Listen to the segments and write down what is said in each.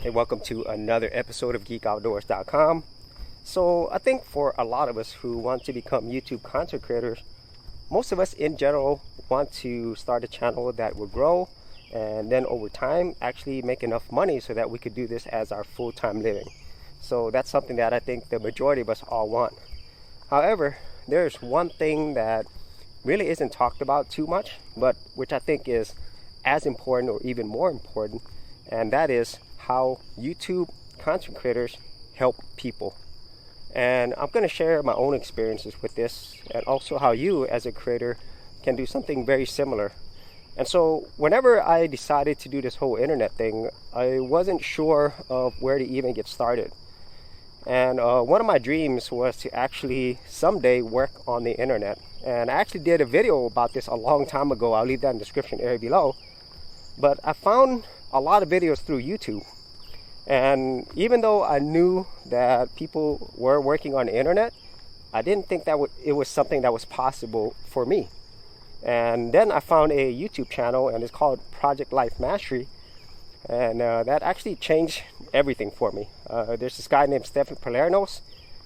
Hey, welcome to another episode of GeekOutdoors.com. So I think for a lot of us who want to become YouTube content creators, most of us in general want to start a channel that will grow and then over time actually make enough money so that we could do this as our full-time living. So that's something that I think the majority of us all want. However, there's one thing that really isn't talked about too much, but which I think is as important or even more important, and that is how YouTube content creators help people. And I'm going to share my own experiences with this and also how you as a creator can do something very similar. And so whenever I decided to do this whole internet thing, I wasn't sure of where to even get started. And one of my dreams was to actually someday work on the internet. And I actually did a video about this a long time ago. I'll leave that in the description area below. But I found a lot of videos through YouTube. And even though I knew that people were working on the internet, I didn't think that it was something that was possible for me. And then I found a YouTube channel, and it's called Project Life Mastery. And that actually changed everything for me. There's this guy named Stephen Palernos,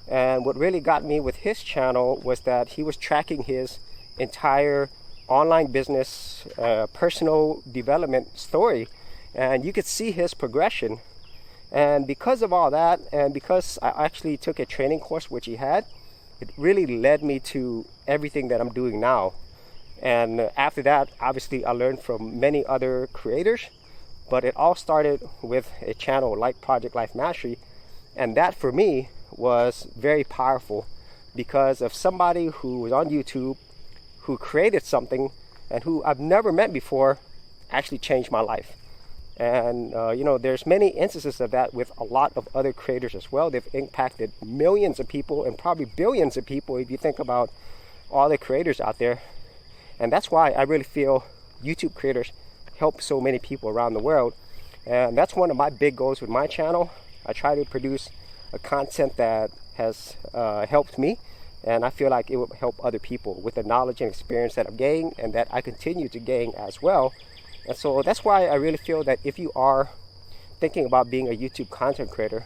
and what really got me with his channel was that he was tracking his entire online business, personal development story, and you could see his progression. And because of all that, and because I actually took a training course which he had, it really led me to everything that I'm doing now. And after that, obviously I learned from many other creators. But it all started with a channel like Project Life Mastery, and that for me was very powerful because of somebody who was on YouTube, who created something, and who I've never met before actually changed my life. And there's many instances of that with a lot of other creators as well. They've impacted millions of people and probably billions of people if you think about all the creators out there. And that's why I really feel YouTube creators help so many people around the world. And that's one of my big goals with my channel. I try to produce a content that has helped me, and I feel like it will help other people with the knowledge and experience that I've gained and that I continue to gain as well. And so that's why I really feel that if you are thinking about being a YouTube content creator,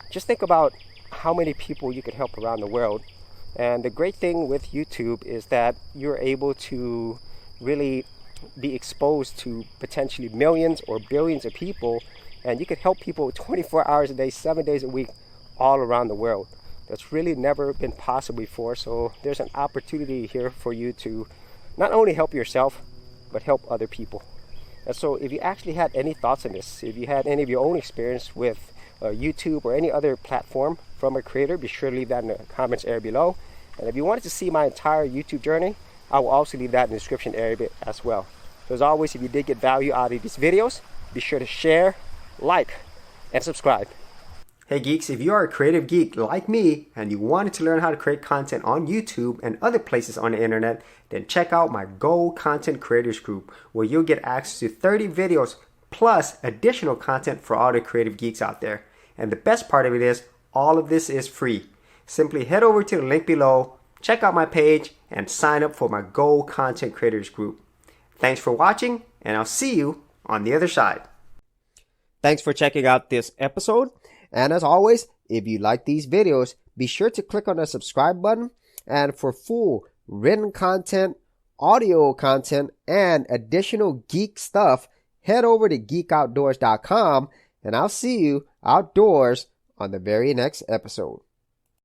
just think about how many people you could help around the world. And the great thing with YouTube is that you're able to really be exposed to potentially millions or billions of people, and you could help people 24 hours a day, 7 days a week, all around the world. That's really never been possible before. So there's an opportunity here for you to not only help yourself, but help other people. And so if you actually had any thoughts on this, if you had any of your own experience with YouTube or any other platform from a creator, be sure to leave that in the comments area below. And if you wanted to see my entire YouTube journey, I will also leave that in the description area as well. So as always, if you did get value out of these videos, be sure to share, like, and subscribe. Hey geeks, if you are a creative geek like me and you wanted to learn how to create content on YouTube and other places on the internet, then check out my Gold Content Creators Group, where you'll get access to 30 videos plus additional content for all the creative geeks out there. And the best part of it is, all of this is free. Simply head over to the link below, check out my page, and sign up for my Gold Content Creators Group. Thanks for watching, and I'll see you on the other side. Thanks for checking out this episode. And as always, if you like these videos, be sure to click on the subscribe button. And for full written content, audio content, and additional geek stuff, head over to GeekOutdoors.com, and I'll see you outdoors on the very next episode.